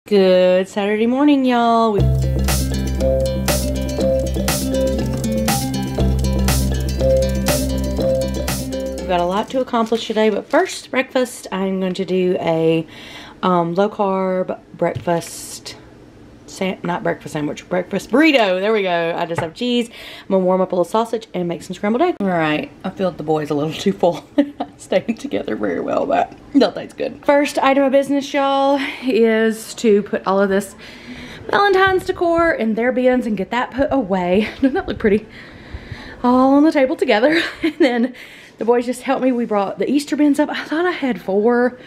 Good Saturday morning, y'all. We've got a lot to accomplish today, but first, breakfast. I'm going to do a low-carb breakfast, not breakfast sandwich, breakfast burrito. There we go. I just have cheese. I'm going to warm up a little sausage and make some scrambled eggs. All right. I feel the boys a little too full. They're not staying together very well, but that tastes good. First item of business, y'all, is to put all of this Valentine's decor in their bins and get that put away. Doesn't that look pretty? All on the table together. And then the boys just helped me. We brought the Easter bins up. I thought I had 4.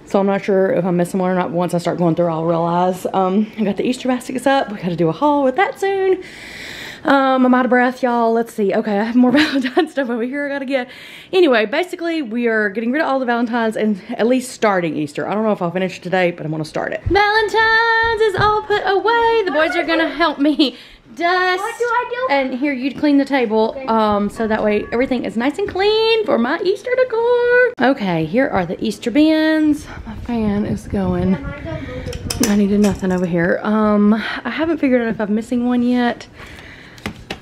So I'm not sure if I'm missing one or not. Once I start going through, I'll realize. I got the Easter baskets up. We got to do a haul with that soon. I'm out of breath, y'all. Let's see. Okay, I have more Valentine's stuff over here I gotta get. Anyway, basically, we are getting rid of all the Valentine's and at least starting Easter. I don't know if I'll finish today, but I'm gonna start it. Valentine's is all put away. The boys are gonna help me dust. What do I do? And here, you clean the table, so that way everything is nice and clean for my Easter decor. Okay, here are the Easter bins. My fan is going. I needed nothing over here. I haven't figured out if I'm missing one yet.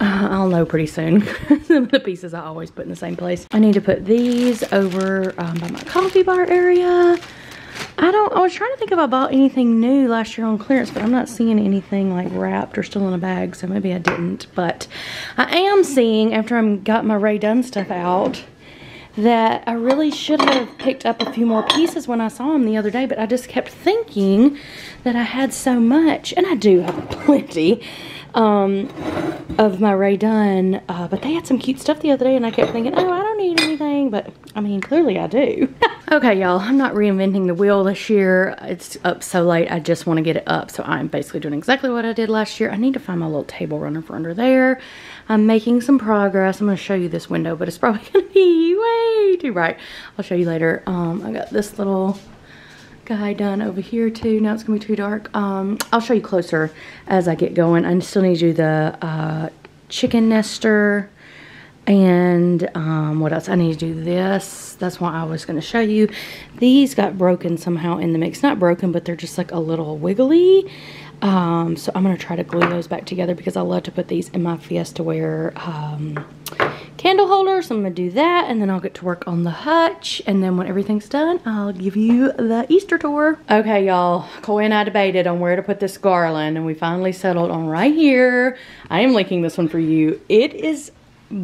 I'll know pretty soon. Some of the pieces I always put in the same place. I need to put these over by my coffee bar area. I was trying to think if I bought anything new last year on clearance, but I'm not seeing anything like wrapped or still in a bag, so maybe I didn't. But I am seeing, after I got my Ray Dunn stuff out, that I really should have picked up a few more pieces when I saw them the other day, but I just kept thinking that I had so much, and I do have plenty of my Ray Dunn, but they had some cute stuff the other day, and I kept thinking, oh, I don't need anything, but I mean, clearly I do. Okay, y'all, I'm not reinventing the wheel this year. It's up so late, I just want to get it up, so I'm basically doing exactly what I did last year. I need to find my little table runner for under there. I'm making some progress. I'm going to show you this window, but it's probably going to be way too bright. I'll show you later. I got this little guy done over here too. Now it's gonna be too dark. I'll show you closer as I get going. I still need to do the chicken nester, and what else? I need to do this. That's what I was gonna show you. These got broken somehow in the mix. Not broken, but they're just like a little wiggly. So I'm gonna try to glue those back together because I love to put these in my Fiesta Wear candle holder. So I'm gonna do that, and then I'll get to work on the hutch, and then when everything's done, I'll give you the Easter tour. Okay, y'all, Coy and I debated on where to put this garland, and we finally settled on right here. I am linking this one for you. It is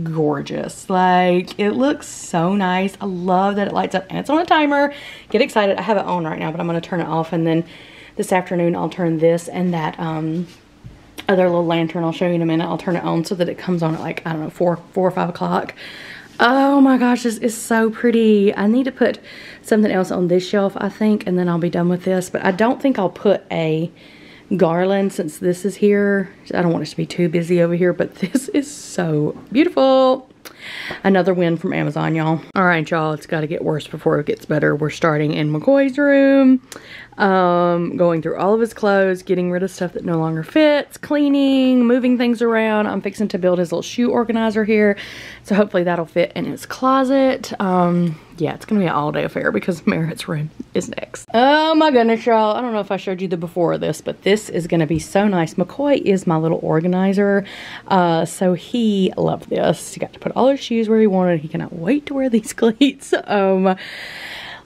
gorgeous. Like, it looks so nice. I love that it lights up, and it's on a timer. Get excited. I have it on right now, but I'm gonna turn it off, and then this afternoon I'll turn this and that other little lantern I'll show you in a minute. I'll turn it on so that it comes on at like, I don't know, 4 or 5 o'clock. Oh my gosh, this is so pretty. I need to put something else on this shelf, I think, and then I'll be done with this. But I don't think I'll put a garland since this is here. I don't want it to be too busy over here, but this is so beautiful. Another win from Amazon, y'all. All right, y'all, it's got to get worse before it gets better. We're starting in McCoy's room, going through all of his clothes, getting rid of stuff that no longer fits, cleaning, moving things around. I'm fixing to build his little shoe organizer here, so hopefully that'll fit in his closet. Yeah, it's gonna be an all-day affair because Merritt's room is next. Oh my goodness, y'all. I don't know if I showed you the before of this, but this is gonna be so nice. McCoy is my little organizer, so he loved this. He got to put all his shoes where he wanted. He cannot wait to wear these cleats.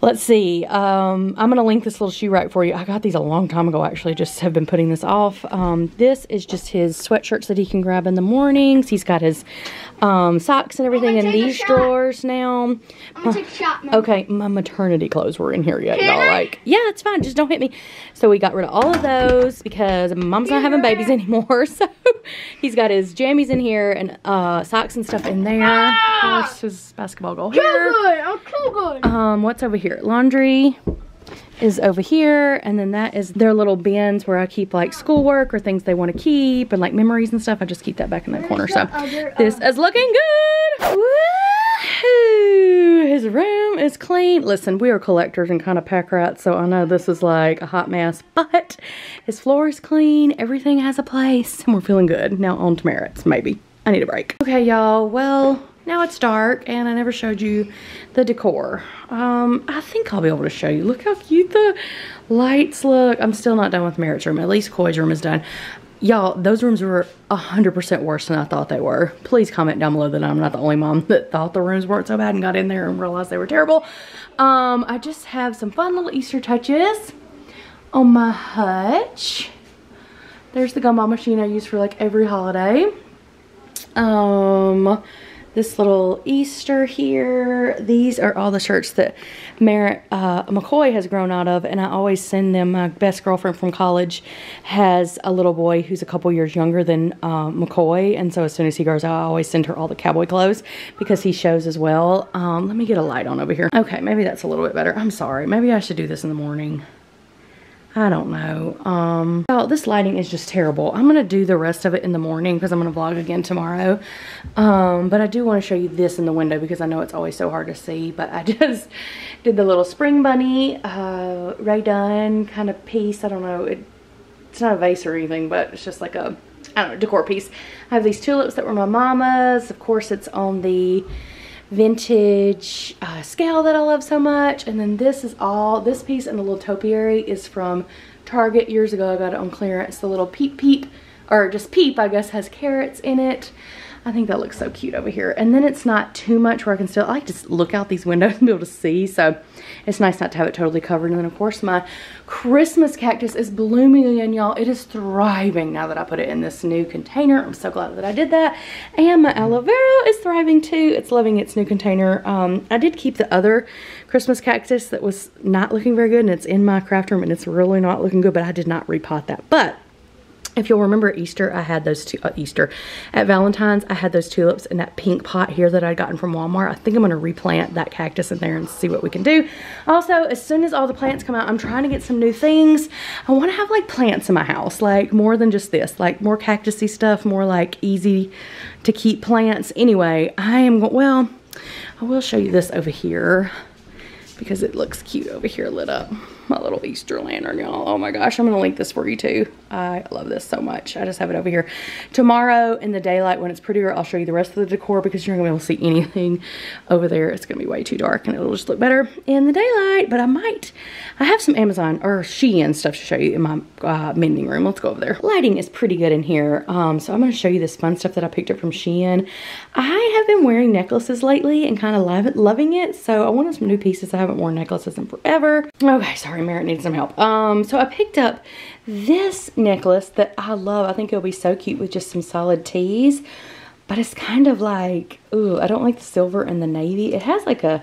Let's see. I'm going to link this little shoe rack for you. I got these a long time ago, actually. Just have been putting this off. This is just his sweatshirts that he can grab in the mornings. He's got his socks and everything in these drawers now. I'm gonna take a shot, Mom. Okay, my maternity clothes were in here yet, y'all. Like, yeah, it's fine. Just don't hit me. So we got rid of all of those because Mom's not having babies anymore. So he's got his jammies in here and socks and stuff in there. Of course, his basketball goal here. Too good. I'm too good. What's over here? Laundry is over here, and then that is their little bins where I keep like schoolwork or things they want to keep and like memories and stuff. I just keep that back in that corner. So this is looking good. Woohoo! His room is clean. Listen, we are collectors and kind of pack rats, so I know this is like a hot mess, but his floor is clean. Everything has a place, and we're feeling good. Now on to Merritt's, maybe. I need a break. Okay, y'all. Well, now it's dark and I never showed you the decor. I think I'll be able to show you. Look how cute the lights look. I'm still not done with Merritt's room. At least Coy's room is done. Y'all, those rooms were 100% worse than I thought they were. Please comment down below that I'm not the only mom that thought the rooms weren't so bad and got in there and realized they were terrible. I just have some fun little Easter touches on my hutch. There's the gumball machine I use for like every holiday. This little Easter here. These are all the shirts that Merritt McCoy has grown out of, and I always send them. My best girlfriend from college has a little boy who's a couple years younger than McCoy, and so as soon as he grows out, I always send her all the cowboy clothes because he shows as well. Let me get a light on over here. Okay, maybe that's a little bit better. I'm sorry. Maybe I should do this in the morning. I don't know. Oh, this lighting is just terrible. I'm gonna do the rest of it in the morning because I'm gonna vlog again tomorrow. But I do want to show you this in the window because I know it's always so hard to see. But I just did the little spring bunny Ray Dunn kind of piece. I don't know. It's not a vase or anything, but it's just like a, I don't know, decor piece. I have these tulips that were my mama's. Of course, it's on the vintage scale that I love so much. And then this is all, this piece and the little topiary is from Target years ago. I got it on clearance. The little peep, or just peep, I guess, has carrots in it. I think that looks so cute over here. And then it's not too much where I can still, I like to look out these windows and be able to see. So it's nice not to have it totally covered. And then of course my Christmas cactus is blooming again, y'all. It is thriving now that I put it in this new container. I'm so glad that I did that. And my aloe vera is thriving too. It's loving its new container. I did keep the other Christmas cactus that was not looking very good, and it's in my craft room and it's really not looking good, but I did not repot that. But if you'll remember Easter, I had those two, at Valentine's, I had those tulips in that pink pot here that I'd gotten from Walmart. I think I'm going to replant that cactus in there and see what we can do. Also, as soon as all the plants come out, I'm trying to get some new things. I want to have like plants in my house, like more than just this, like more cactusy stuff, more like easy to keep plants. Anyway, I will show you this over here because it looks cute over here lit up. My little Easter lantern, y'all. Oh my gosh, I'm gonna link this for you too. I love this so much. I just have it over here. Tomorrow in the daylight when it's prettier, I'll show you the rest of the decor because you're not gonna be able to see anything over there. It's gonna be way too dark and it'll just look better in the daylight. But I have some Amazon or Shein stuff to show you in my mending room. Let's go over there. Lighting is pretty good in here. So I'm gonna show you this fun stuff that I picked up from Shein. I have been wearing necklaces lately and kind of loving it. So I wanted some new pieces. I haven't worn necklaces in forever. Okay, sorry. Merritt needs some help. So I picked up this necklace that I love. I think it'll be so cute with just some solid tees, but it's kind of like, ooh, I don't like the silver and the navy. It has like a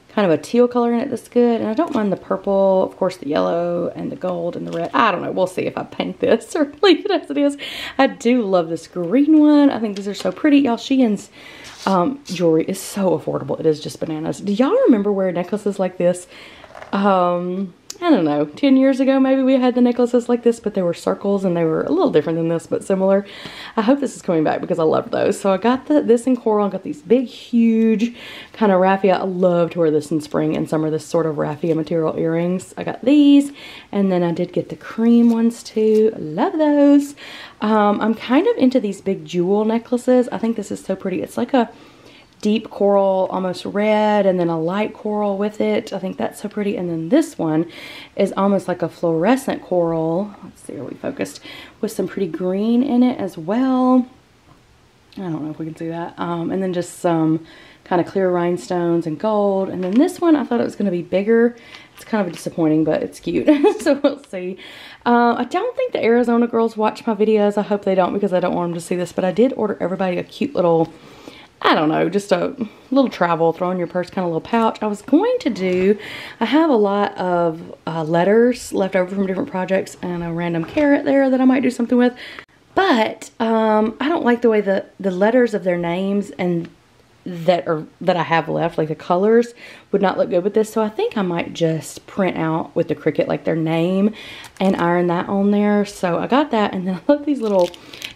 kind of a teal color in it that's good, and I don't mind the purple, of course the yellow and the gold and the red. I don't know, we'll see if I paint this or leave it as it is. I do love this green one. I think these are so pretty. Y'all, Shein's jewelry is so affordable. It is just bananas. Do y'all remember wearing necklaces like this? I don't know, 10 years ago maybe we had the necklaces like this, but they were circles and they were a little different than this, but similar. I hope this is coming back because I love those. So I got this in coral. I got these big, huge kind of raffia. I love to wear this in spring and summer, this sort of raffia material earrings. I got these, and then I did get the cream ones too. I love those. I'm kind of into these big jewel necklaces. I think this is so pretty. It's like a deep coral, almost red, and then a light coral with it. I think that's so pretty. And then this one is almost like a fluorescent coral. Let's see, are we focused? With some pretty green in it as well. I don't know if we can see that. And then just some kind of clear rhinestones and gold. And then this one, I thought it was going to be bigger. It's kind of disappointing, but it's cute. So we'll see. I don't think the Arizona girls watch my videos. I hope they don't because I don't want them to see this. But I did order everybody a cute little, I don't know, just a little travel, throw in your purse, kind of little pouch. I was going to do, I have a lot of letters left over from different projects and a random carrot there that I might do something with. But I don't like the way the letters of their names and that I have left, like the colors, would not look good with this. So I think I might just print out with the Cricut like their name and iron that on there. So I got that, and then I love these little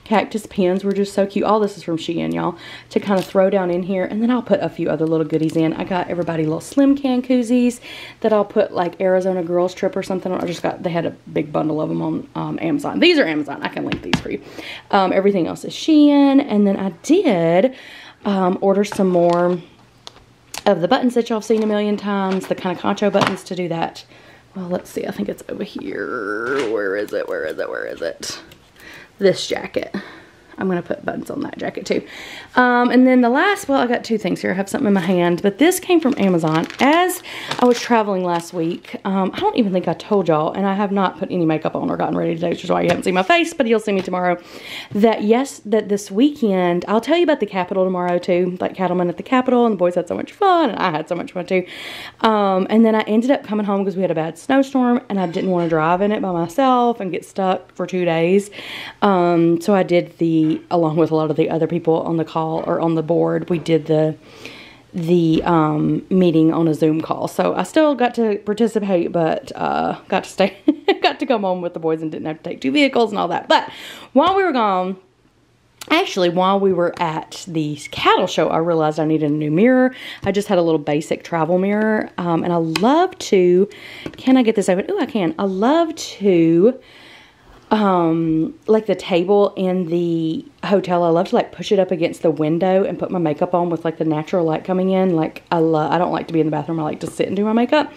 cactus pins. Were just so cute. All this is from Shein, y'all, to kind of throw down in here. And then I'll put a few other little goodies in. I got everybody little slim can koozies that I'll put like Arizona girls trip or something. I just got, they had a big bundle of them on Amazon. These are Amazon. I can link these for you. Everything else is Shein. And then I did order some more of the buttons that y'all have seen a million times, the kind of concho buttons to do that. Well, let's see, I think it's over here. Where is it? Where is it? Where is it? This jacket. I'm going to put buttons on that jacket too. And then the last, well, I got two things here. I have something in my hand, but this came from Amazon. As I was traveling last week, I don't even think I told y'all, and I have not put any makeup on or gotten ready today, which is why you haven't seen my face, but you'll see me tomorrow. That this weekend, I'll tell you about the Capitol tomorrow too, like Cattlemen at the Capitol, and the boys had so much fun, and I had so much fun too. And then I ended up coming home because we had a bad snowstorm, and I didn't want to drive in it by myself and get stuck for 2 days. So I did along with a lot of the other people on the call or on the board, we did the meeting on a Zoom call. So I still got to participate, but got to stay, got to come home with the boys and didn't have to take 2 vehicles and all that. But while we were gone, actually, while we were at the cattle show, I realized I needed a new mirror. I just had a little basic travel mirror, and I love to, can I get this open? Oh, I can. I love to, like the table in the hotel, I love to like push it up against the window and put my makeup on with like the natural light coming in. Like I don't like to be in the bathroom. I like to sit and do my makeup.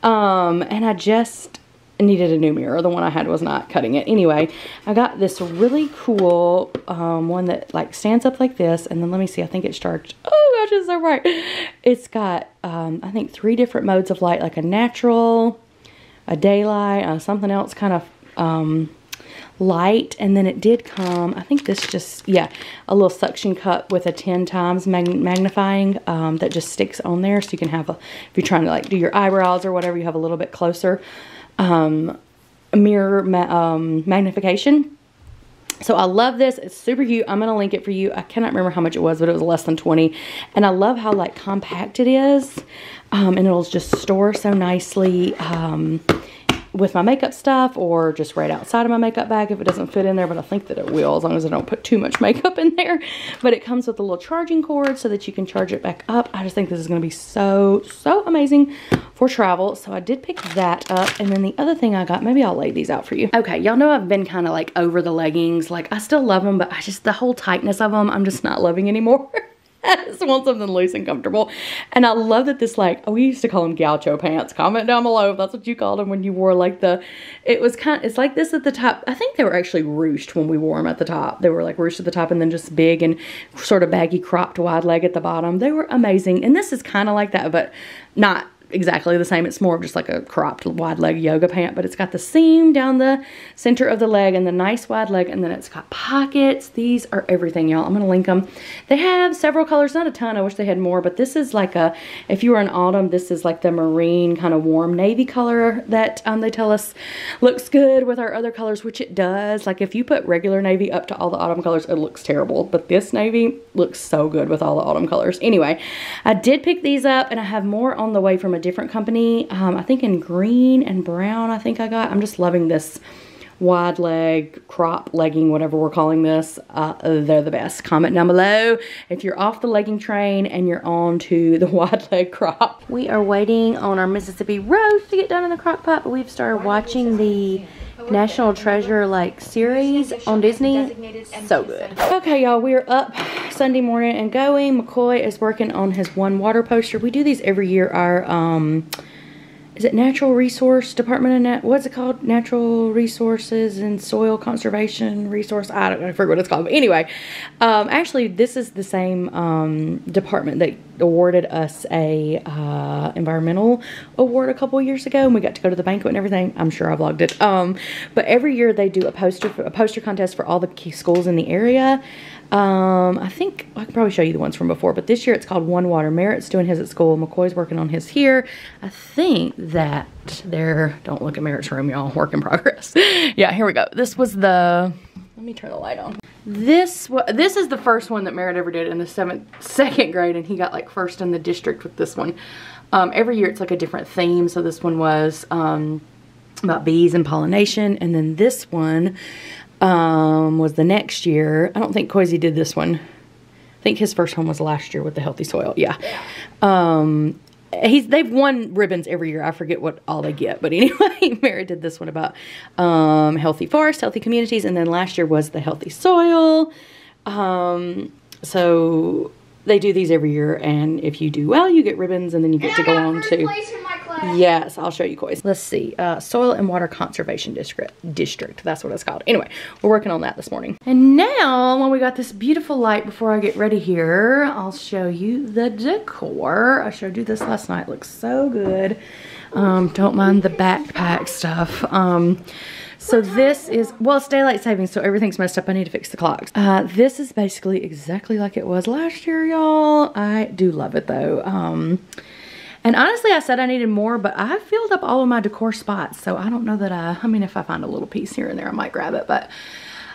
And I just needed a new mirror. The one I had was not cutting it. Anyway, I got this really cool one that like stands up like this, and then let me see, I think it's charged. Oh gosh, it's so bright. It's got I think 3 different modes of light, like a natural, a daylight, something else kind of light, and then it did come, I think this just, yeah, a little suction cup with a 10 times magnifying that just sticks on there, so you can have if you're trying to like do your eyebrows or whatever, you have a little bit closer mirror magnification. So I love this. It's super cute. I'm going to link it for you. I cannot remember how much it was, but it was less than 20. And I love how like compact it is. And it'll just store so nicely with my makeup stuff, or just right outside of my makeup bag if it doesn't fit in there, but I think that it will, as long as I don't put too much makeup in there. But it comes with a little charging cord so that you can charge it back up. I just think this is going to be so amazing for travel. So I did pick that up. And then the other thing I got, maybe I'll lay these out for you. Okay, y'all know I've been kind of like over the leggings. Like I still love them, but the whole tightness of them, I'm just not loving anymore. I just want something loose and comfortable. And I love that this, like, we used to call them gaucho pants. Comment down below if that's what you called them when you wore like it's like this at the top. I think they were actually ruched when we wore them at the top. They were like ruched at the top and then just big and sort of baggy cropped wide leg at the bottom. They were amazing. And this is kind of like that, but not exactly the same. It's more of just like a cropped wide leg yoga pant, but it's got the seam down the center of the leg and the nice wide leg, and then it's got pockets. These are everything, y'all. I'm gonna link them. They have several colors, not a ton. I wish they had more, but this is like if you were in autumn, this is like the marine kind of warm navy color that they tell us looks good with our other colors, which it does. Like if you put regular navy up to all the autumn colors, it looks terrible, but this navy looks so good with all the autumn colors. Anyway, I did pick these up, and I have more on the way from a different company. I think in green and brown, I think I got. I'm just loving this wide leg crop legging, whatever we're calling this. They're the best. Comment down below if you're off the legging train and you're on to the wide leg crop. We are waiting on our Mississippi roast to get done in the crock pot, but we've started watching the National Treasure like series on Disney. So good. Okay, y'all, we're up Sunday morning and going. McCoy is working on his one water poster. We do these every year. Our is it Natural Resource Department of what's it called? Natural Resources and Soil Conservation Resource. I forget what it's called. But anyway, actually this is the same department that awarded us a environmental award a couple years ago, and we got to go to the banquet and everything. I'm sure I vlogged it. But every year they do a poster contest for all the key schools in the area. I think I can probably show you the ones from before, but this year it's called One Water. Merritt's doing his at school. McCoy's working on his here. I think that don't look at Merritt's room, y'all. Work in progress. Yeah, here we go. This was let me turn the light on. This is the first one that Merritt ever did in the second grade, and he got like first in the district with this one. Every year it's like a different theme. So this one was about bees and pollination, and then this one was the next year. I don't think Coozies did this one. I think his first one was last year with the healthy soil. Yeah. They've won ribbons every year. I forget what all they get, but anyway, Mary did this one about healthy forests, healthy communities, and then last year was the healthy soil. So they do these every year, and if you do well, you get ribbons, and then you get to go on to. Yes, I'll show you, Coys. Let's see. Soil and Water Conservation District. That's what it's called. Anyway, we're working on that this morning. And now, when we got this beautiful light before I get ready here, I'll show you the decor. I showed you this last night. It looks so good. Don't mind the backpack stuff. So this is, well, it's daylight savings, so everything's messed up. I need to fix the clocks. This is basically exactly like it was last year, y'all. I do love it, though. And honestly, I said I needed more, but I filled up all of my decor spots. So I don't know that I mean, if I find a little piece here and there, I might grab it. But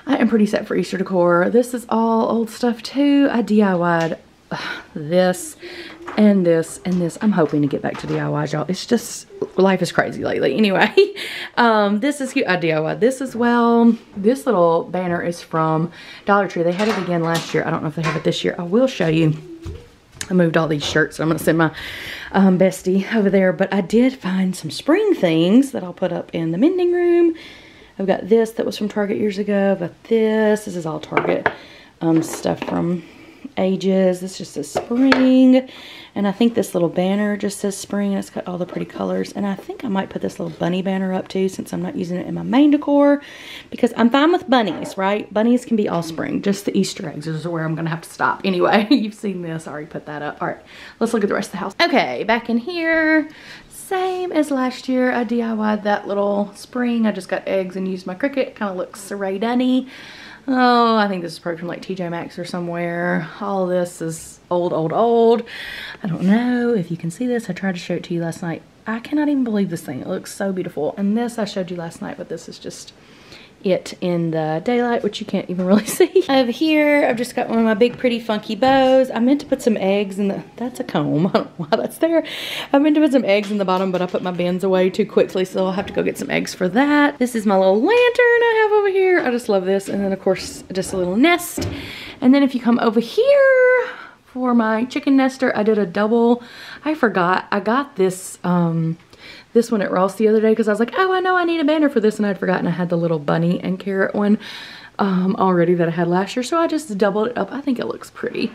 I am pretty set for Easter decor. This is all old stuff, too. I DIY'd this and this and this. I'm hoping to get back to DIYs, y'all. It's just, life is crazy lately. Anyway, this is cute. I DIY'd this as well. This little banner is from Dollar Tree. They had it again last year. I don't know if they have it this year. I will show you. I moved all these shirts, so I'm going to send my bestie over there. But I did find some spring things that I'll put up in the mending room. I've got this that was from Target years ago. I've got this. This is all Target stuff from ages. This just says spring. And I think this little banner just says spring. And it's got all the pretty colors. And I think I might put this little bunny banner up too, since I'm not using it in my main decor. Because I'm fine with bunnies, right? Bunnies can be all spring. Just the Easter eggs is where I'm going to have to stop. Anyway, you've seen this. I already put that up. All right, let's look at the rest of the house. Okay, back in here. Same as last year. I DIY'd that little spring. I just got eggs and used my Cricut. Kind of looks Ray Dunny. Oh, I think this is probably from like TJ Maxx or somewhere. All of this is old. I don't know if you can see this. I tried to show it to you last night. I cannot even believe this thing. It looks so beautiful. And this I showed you last night, but this is just it in the daylight, which you can't even really see. Over here, I've just got one of my big, pretty, funky bows. I meant to put some eggs in the, that's a comb. I don't know why that's there. I meant to put some eggs in the bottom, but I put my bins away too quickly, so I'll have to go get some eggs for that. This is my little lantern I have over here. I just love this. And then, of course, just a little nest. And then if you come over here for my chicken nester, I did a double. I forgot. I got this, this one at Ross the other day because I was like, oh, I know I need a banner for this, and I'd forgotten I had the little bunny and carrot one already that I had last year, so I just doubled it up. I think it looks pretty.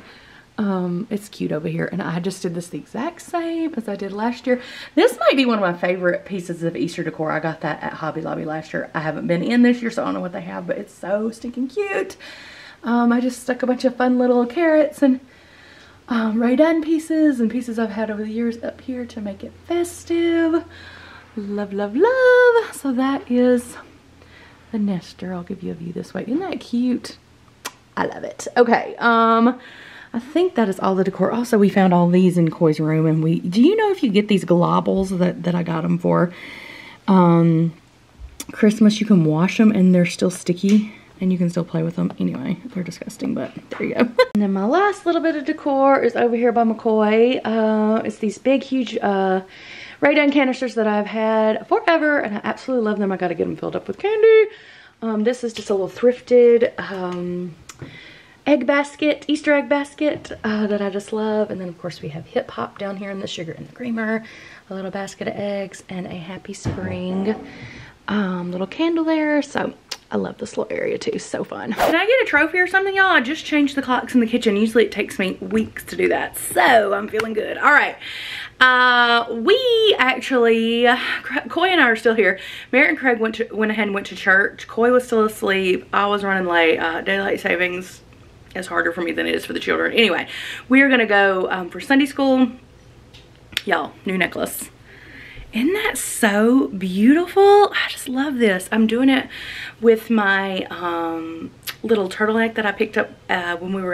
It's cute over here, and I just did this the exact same as I did last year. This might be one of my favorite pieces of Easter decor. I got that at Hobby Lobby last year. I haven't been in this year, so I don't know what they have, but it's so stinking cute. I just stuck a bunch of fun little carrots and Ray Dunn pieces and pieces I've had over the years up here to make it festive. Love, love, love. So that is the nester. I'll give you a view this way. Isn't that cute? I love it. Okay, I think that is all the decor. Also, we found all these in Coy's room, and do you know if you get these globbles that I got them for Christmas, you can wash them and they're still sticky and you can still play with them. Anyway, they're disgusting, but there you go. And then my last little bit of decor is over here by McCoy. It's these big, huge Ray Dunn canisters that I've had forever, and I absolutely love them. I gotta get them filled up with candy. This is just a little thrifted egg basket, Easter egg basket that I just love. And then of course we have Hip Hop down here in the sugar and the creamer, a little basket of eggs, and a Happy Spring little candle there. So I love this little area too, so fun. Can I get a trophy or something, y'all? I just changed the clocks in the kitchen. Usually it takes me weeks to do that, so I'm feeling good. All right, we actually, Coy and I are still here. Merritt and Craig went ahead and went to church. Coy was still asleep. I was running late. Daylight savings is harder for me than it is for the children. Anyway, we are gonna go for Sunday school. Y'all, new necklace. Isn't that so beautiful? I just love this. I'm doing it with my little turtleneck that I picked up when we were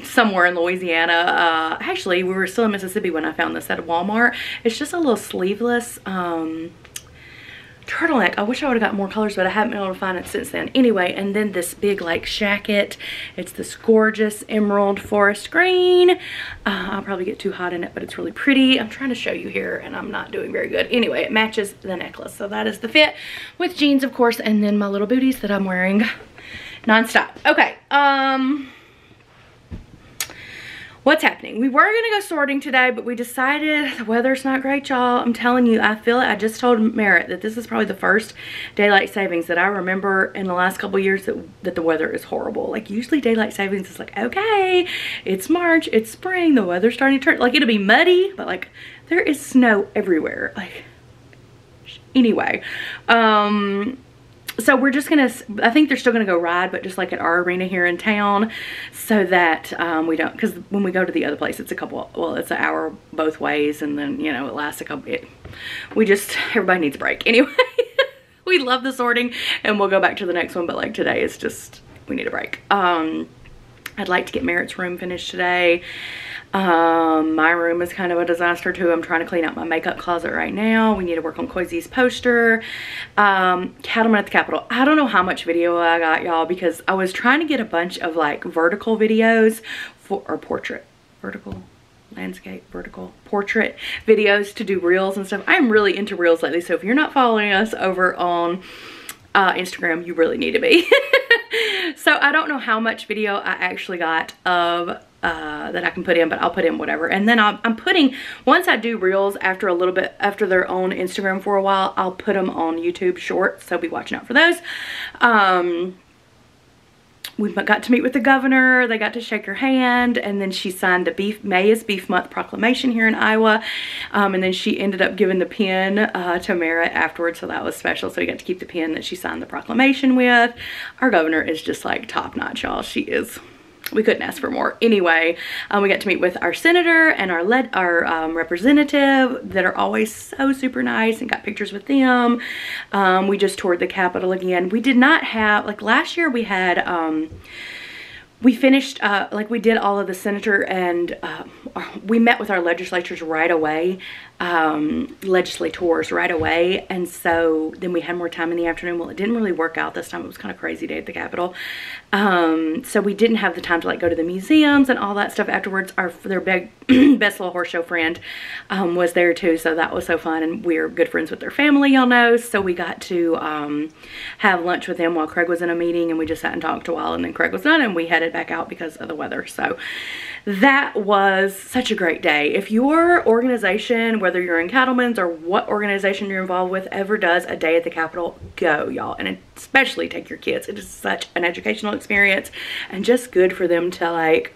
somewhere in Louisiana. Actually, we were still in Mississippi when I found this at Walmart. It's just a little sleeveless turtleneck. I wish I would have got more colors, but I haven't been able to find it since then. Anyway, and then this big like shacket. It's this gorgeous emerald forest green. I'll probably get too hot in it, but it's really pretty. I'm trying to show you here and I'm not doing very good. Anyway, it matches the necklace. So that is the fit with jeans, of course, and then my little booties that I'm wearing nonstop. Okay, what's happening? We were gonna go sorting today, but we decided the weather's not great, y'all. I'm telling you, I feel it. I just told Merritt that this is probably the first daylight savings that I remember in the last couple of years that the weather is horrible. Like, usually daylight savings is like, okay, it's March, it's spring, the weather's starting to turn, like, it'll be muddy, but like there is snow everywhere. Like, anyway, so we're just gonna, I think they're still gonna go ride, but just like at our arena here in town, so that we don't, because when we go to the other place, it's a couple, well, it's an hour both ways, and then, you know, it lasts a couple, everybody needs a break. Anyway, we love the sorting, and we'll go back to the next one, but like today is just, we need a break. I'd like to get Merritt's room finished today. My room is kind of a disaster too. I'm trying to clean out my makeup closet right now. We need to work on Coozies' poster. Cattleman at the Capitol. I don't know how much video I got, y'all, because I was trying to get a bunch of like vertical videos or portrait, vertical, landscape, vertical, portrait videos to do reels and stuff. I'm really into reels lately, so if you're not following us over on Instagram, you really need to be. So I don't know how much video I actually got of that I can put in, but I'll put in whatever. And then I'm putting, once I do reels after a little bit, after they're on Instagram for a while, I'll put them on YouTube shorts, so be watching out for those. We got to meet with the governor. They got to shake her hand, and then she signed the May is Beef Month proclamation here in Iowa. And then she ended up giving the pen to Merritt afterwards, so that was special. So we got to keep the pen that she signed the proclamation with. Our governor is just like top notch, y'all. She is. We couldn't ask for more. Anyway, we got to meet with our senator and our representative that are always so super nice, and got pictures with them. We just toured the Capitol again. We did not have, like last year we had, we finished, like we did all of the senator and we met with our legislators right away, legislators right away. And so then we had more time in the afternoon. Well, it didn't really work out this time. It was kind of crazy day at the Capitol. So we didn't have the time to like go to the museums and all that stuff afterwards. Their big best little horse show friend was there too, so that was so fun, and we're good friends with their family, y'all know. So we got to have lunch with them while Craig was in a meeting, and we just sat and talked a while, and then Craig was done and we headed back out because of the weather. So that was such a great day. If your organization, whether you're in Cattlemen's or what organization you're involved with, ever does a day at the Capitol, go, y'all, and especially take your kids. It is such an educational experience, and just good for them to like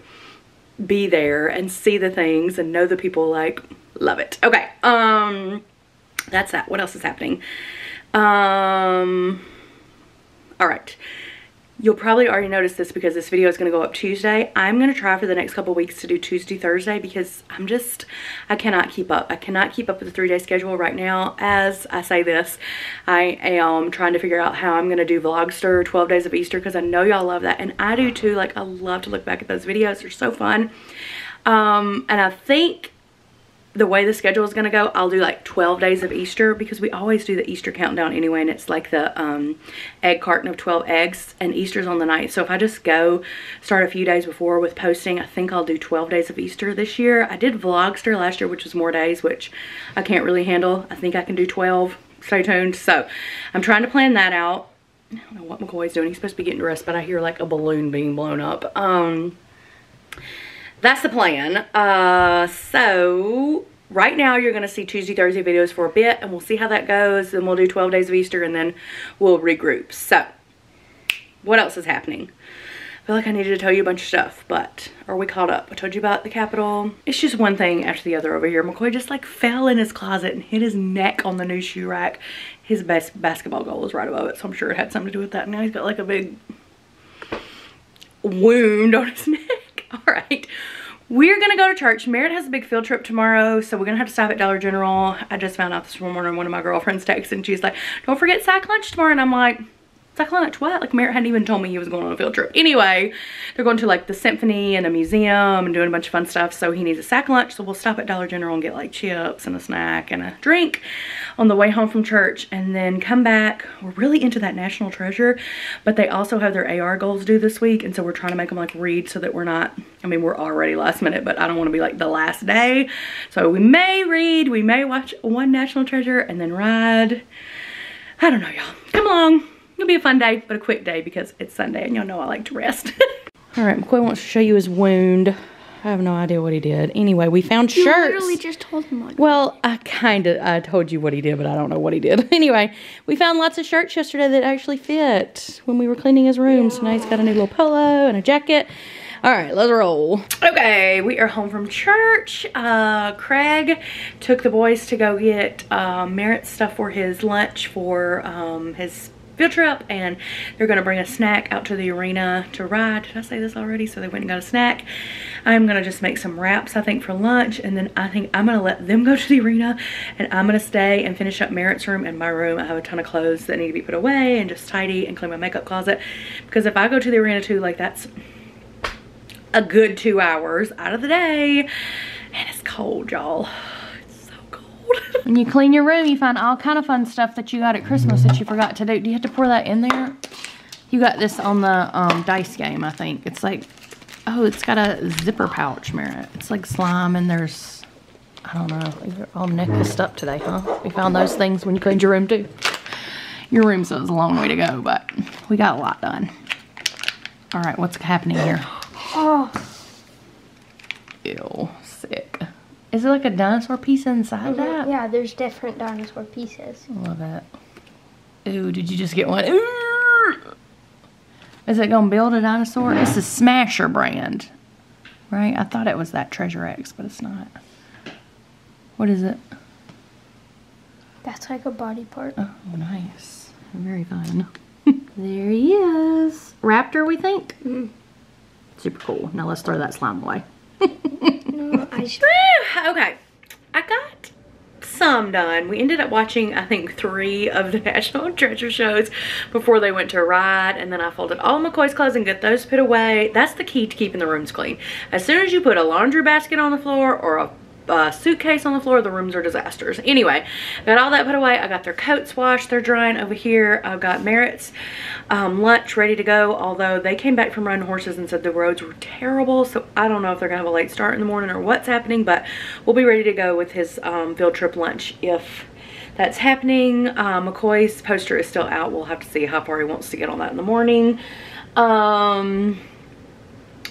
be there and see the things and know the people. Like, love it. Okay, that's that. What else is happening? All right, you'll probably already noticed this because this video is going to go up Tuesday. I'm going to try for the next couple weeks to do Tuesday, Thursday, because I cannot keep up. I cannot keep up with the 3-day schedule right now. As I say this, I am trying to figure out how I'm going to do Vlogster 12 days of Easter, because I know y'all love that, and I do too. Like, I love to look back at those videos. They're so fun. And I think the way the schedule is going to go, I'll do like 12 days of Easter, because we always do the Easter countdown anyway, and it's like the egg carton of 12 eggs, and Easter's on the 9th. So if I just go start a few days before with posting, I think I'll do 12 days of Easter this year. I did Vlogster last year, which was more days, which I can't really handle. I think I can do 12. Stay tuned. So I'm trying to plan that out. I don't know what McCoy's doing. He's supposed to be getting dressed, but I hear like a balloon being blown up. That's the plan. So right now you're going to see Tuesday, Thursday videos for a bit, and we'll see how that goes. Then we'll do 12 days of Easter, and then we'll regroup. So what else is happening? I feel like I needed to tell you a bunch of stuff, but are we caught up? I told you about the Capitol. It's just one thing after the other over here. McCoy just like fell in his closet and hit his neck on the new shoe rack. His best basketball goal was right above it, so I'm sure it had something to do with that. And now he's got like a big wound on his neck. All right, we're gonna go to church. Merritt has a big field trip tomorrow, so we're gonna have to stop at Dollar General. I just found out this morning, one of my girlfriends texted, and she's like, don't forget sack lunch tomorrow. And I'm like, sack lunch, what? Like, Merritt hadn't even told me he was going on a field trip. Anyway, they're going to like the symphony and a museum and doing a bunch of fun stuff, so he needs a sack lunch. So we'll stop at Dollar General and get like chips and a snack and a drink on the way home from church, and then come back. We're really into that National Treasure, but they also have their AR goals due this week, and so we're trying to make them like read, so that we're not, I mean, we're already last minute, but I don't want to be like the last day. So we may read, we may watch one National Treasure and then ride. I don't know, y'all. Come along. It'll be a fun day, but a quick day because it's Sunday, and y'all know I like to rest. All right, McCoy wants to show you his wound. I have no idea what he did. Anyway, we found shirts. You literally just told him what. Well, I told you what he did, but I don't know what he did. Anyway, we found lots of shirts yesterday that actually fit when we were cleaning his room. Yeah. So now he's got a new little polo and a jacket. All right, let's roll. Okay, we are home from church. Craig took the boys to go get Merritt's stuff for his lunch for his field trip, and they're gonna bring a snack out to the arena to ride. Did I say this already? So they went and got a snack. I'm gonna just make some wraps, I think, for lunch, and then I think I'm gonna let them go to the arena, and I'm gonna stay and finish up Merritt's room and my room. I have a ton of clothes that need to be put away and just tidy and clean my makeup closet, because if I go to the arena too, like, that's a good 2 hours out of the day, and it's cold, y'all. When you clean your room, you find all kind of fun stuff that you got at Christmas that you forgot to do. Do you have to pour that in there? You got this on the dice game, I think. It's like, oh, it's got a zipper pouch, Merritt. It's like slime, and there's, I don't know, you're all necklaced up today, huh? We found those things when you cleaned your room, too. Your room still has a long way to go, but we got a lot done. All right, what's happening here? Oh. Ew, sick. Is it like a dinosaur piece inside that? Yeah, there's different dinosaur pieces. I love that. Ooh, did you just get one? Ooh. Is it gonna build a dinosaur? It's a Smasher brand, right? I thought it was that Treasure X, but it's not. What is it? That's like a body part. Oh, nice. Very fun. There he is. Raptor, we think? Mm. Super cool. Now let's throw that slime away. No, okay, I got some done. We ended up watching, I think, 3 of the National Treasure shows before they went to ride, and then I folded all McCoy's clothes and got those put away. That's the key to keeping the rooms clean. As soon as you put a laundry basket on the floor or a suitcase on the floor, the rooms are disasters. Anyway, got all that put away. I got their coats washed. They're drying over here. I've got Merritt's lunch ready to go, although they came back from running horses and said the roads were terrible, so I don't know if they're gonna have a late start in the morning or what's happening, but we'll be ready to go with his field trip lunch if that's happening. McCoy's poster is still out. We'll have to see how far he wants to get on that in the morning.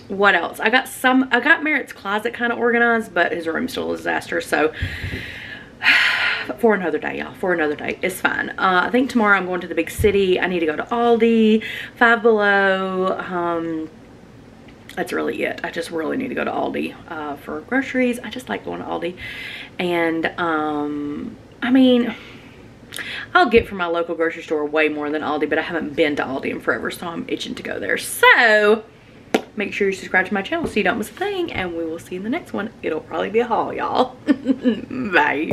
What else? I got Merritt's closet kind of organized, but his room's still a disaster, so for another day, y'all. For another day. It's fine. I think tomorrow I'm going to the big city. I need to go to Aldi, Five Below. That's really it. I just really need to go to Aldi for groceries. I just like going to Aldi. And, I mean, I'll get from my local grocery store way more than Aldi, but I haven't been to Aldi in forever, so I'm itching to go there. So make sure you subscribe to my channel so you don't miss a thing, and we will see you in the next one. It'll probably be a haul, y'all. Bye.